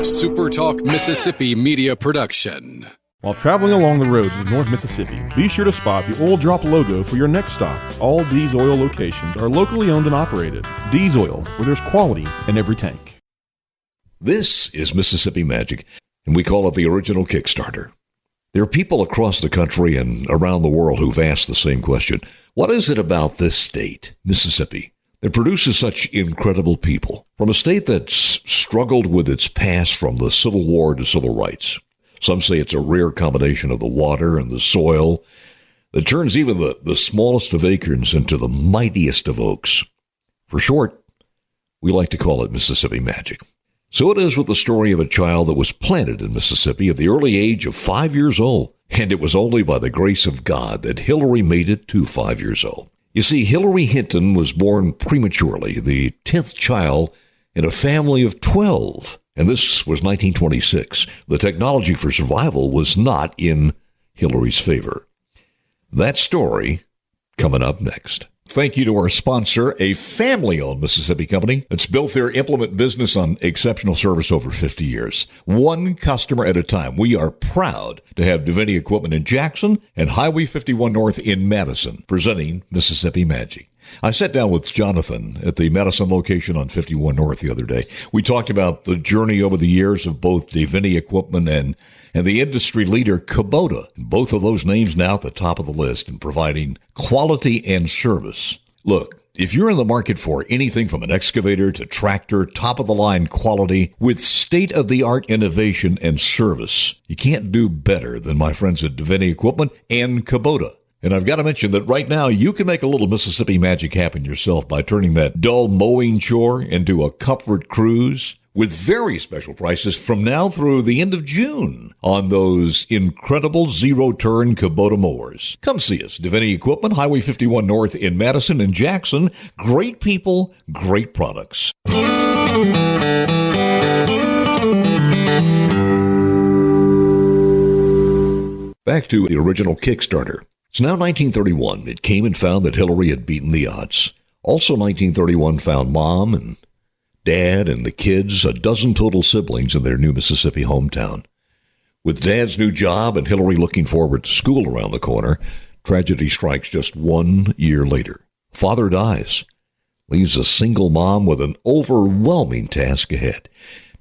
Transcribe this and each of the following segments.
Supertalk Mississippi media production. While traveling along the roads of North Mississippi, be sure to spot the Oil Drop logo for your next stop. All D's Oil locations are locally owned and operated. D's Oil, where there's quality in every tank. This is Mississippi Magic, and we call it the original Kickstarter. There are people across the country and around the world who've asked the same question. What is it about this state, Mississippi, that produces such incredible people? From a state that's struggled with its past from the Civil War to civil rights. Some say it's a rare combination of the water and the soil that turns even the smallest of acorns into the mightiest of oaks. For short, we like to call it Mississippi Magic. So it is with the story of a child that was planted in Mississippi at the early age of 5 years old. And it was only by the grace of God that Hillary made it to 5 years old. You see, Hillary Hinton was born prematurely, the 10th child in a family of 12. And this was 1926. The technology for survival was not in Hillary's favor. That story coming up next. Thank you to our sponsor, a family-owned Mississippi company that's built their implement business on exceptional service over 50 years. One customer at a time. We are proud to have Divinity Equipment in Jackson and Highway 51 North in Madison, presenting Mississippi Magic. I sat down with Jonathan at the Madison location on 51 North the other day. We talked about the journey over the years of both Divinity Equipment and the industry leader Kubota. Both of those names now at the top of the list in providing quality and service. Look, if you're in the market for anything from an excavator to tractor, top-of-the-line quality with state-of-the-art innovation and service, you can't do better than my friends at Divinity Equipment and Kubota. And I've got to mention that right now you can make a little Mississippi magic happen yourself by turning that dull mowing chore into a comfort cruise with very special prices from now through the end of June on those incredible zero-turn Kubota mowers. Come see us. Divinity Equipment, Highway 51 North in Madison and Jackson. Great people, great products. Back to the original Kickstarter. It's now 1931. It came and found that Hillary had beaten the odds. Also 1931 found Mom and Dad and the kids, a dozen total siblings in their new Mississippi hometown. With Dad's new job and Hillary looking forward to school around the corner, tragedy strikes just 1 year later. Father dies, leaves a single mom with an overwhelming task ahead.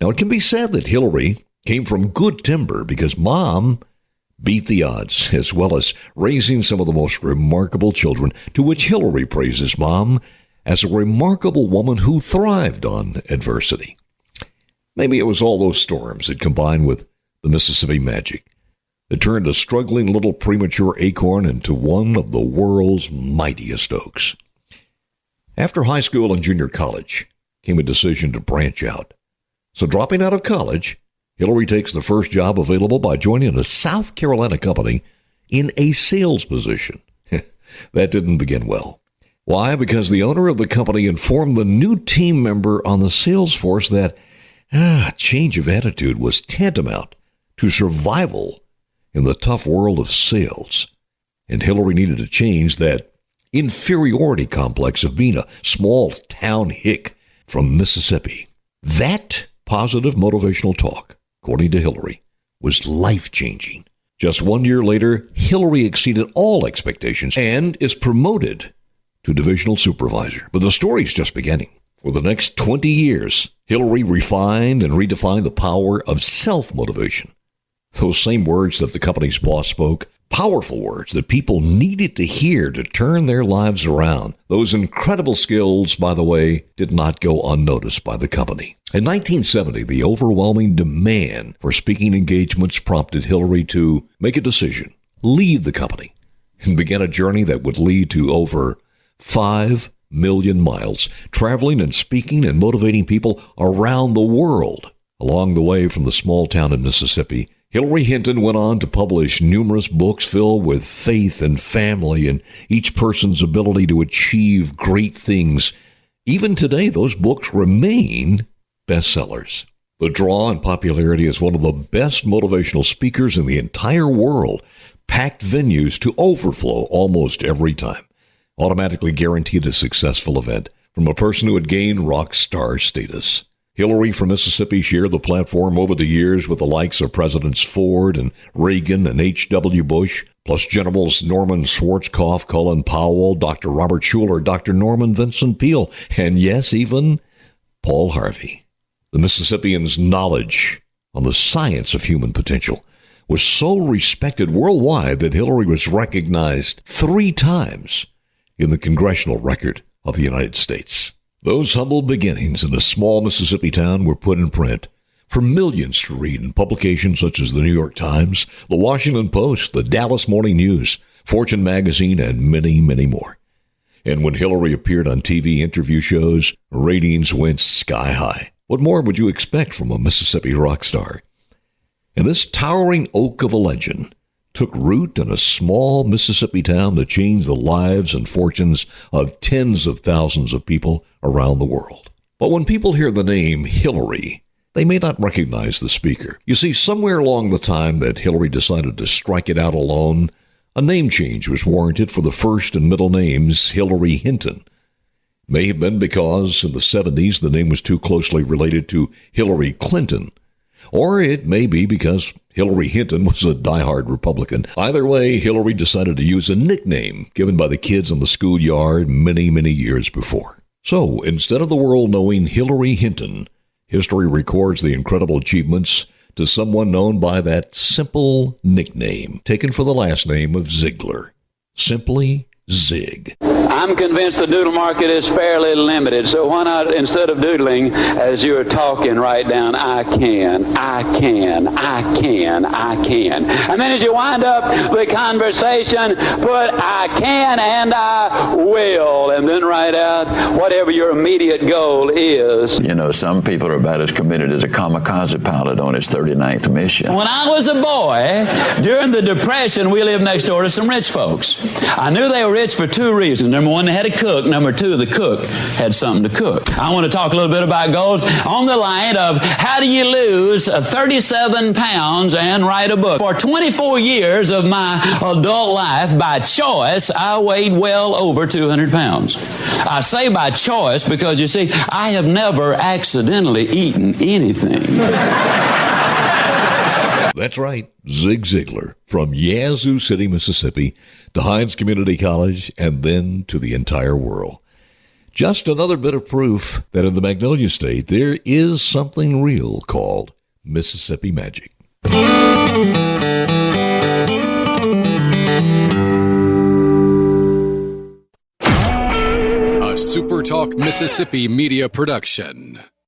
Now, it can be said that Hillary came from good timber because Mom beat the odds, as well as raising some of the most remarkable children, to which Hillary praises Mom as a remarkable woman who thrived on adversity. Maybe it was all those storms that combined with the Mississippi Magic that turned a struggling little premature acorn into one of the world's mightiest oaks. After high school and junior college came a decision to branch out. So dropping out of college, Hillary takes the first job available by joining a South Carolina company in a sales position. That didn't begin well. Why? Because the owner of the company informed the new team member on the sales force that change of attitude was tantamount to survival in the tough world of sales. And Hillary needed to change that inferiority complex of being a small town hick from Mississippi. That positive motivational talk, according to Hillary, was life-changing. Just 1 year later, Hillary exceeded all expectations and is promoted to divisional supervisor. But the story's just beginning. For the next 20 years, Hillary refined and redefined the power of self-motivation. Those same words that the company's boss spoke, powerful words that people needed to hear to turn their lives around. Those incredible skills, by the way, did not go unnoticed by the company. In 1970, the overwhelming demand for speaking engagements prompted Hillary to make a decision, leave the company, and begin a journey that would lead to over 5 million miles, traveling and speaking and motivating people around the world. Along the way from the small town in Mississippi, Hillary Hinton went on to publish numerous books filled with faith and family and each person's ability to achieve great things. Even today, those books remain bestsellers. The draw and popularity as one of the best motivational speakers in the entire world, packed venues to overflow almost every time. Automatically guaranteed a successful event from a person who had gained rock star status. Hillary from Mississippi shared the platform over the years with the likes of Presidents Ford and Reagan and H.W. Bush, plus Generals Norman Schwarzkopf, Colin Powell, Dr. Robert Schuller, Dr. Norman Vincent Peale, and yes, even Paul Harvey. The Mississippians' knowledge on the science of human potential was so respected worldwide that Hillary was recognized 3 times in the Congressional Record of the United States. Those humble beginnings in a small Mississippi town were put in print for millions to read in publications such as the New York Times, the Washington Post, the Dallas Morning News, Fortune magazine, and many, many more. And when Hillary appeared on TV interview shows, ratings went sky high. What more would you expect from a Mississippi rock star? And this towering oak of a legend took root in a small Mississippi town that changed the lives and fortunes of tens of thousands of people around the world. But when people hear the name Hillary, they may not recognize the speaker. You see, somewhere along the time that Hillary decided to strike it out alone, a name change was warranted for the first and middle names Hillary Hinton. May have been because in the 70s the name was too closely related to Hillary Clinton. Or it may be because Hillary Hinton was a diehard Republican. Either way, Hillary decided to use a nickname given by the kids in the schoolyard many, many years before. So, instead of the world knowing Hillary Hinton, history records the incredible achievements to someone known by that simple nickname, taken for the last name of Ziegler. Simply Zig. I'm convinced the doodle market is fairly limited, so why not, instead of doodling, as you're talking, write down, I can. And then as you wind up the conversation, put I can and I will, and then write out whatever your immediate goal is. You know, some people are about as committed as a kamikaze pilot on his 39th mission. When I was a boy, during the Depression, we lived next door to some rich folks. I knew they were rich for 2 reasons. Number 1, they had a cook. Number 2, the cook had something to cook. I want to talk a little bit about goals on the line of how do you lose 37 pounds and write a book. For 24 years of my adult life, by choice, I weighed well over 200 pounds. I say by choice because, you see, I have never accidentally eaten anything. That's right, Zig Ziglar, from Yazoo City, Mississippi, to Hines Community College, and then to the entire world. Just another bit of proof that in the Magnolia State there is something real called Mississippi magic. A Supertalk Mississippi media production.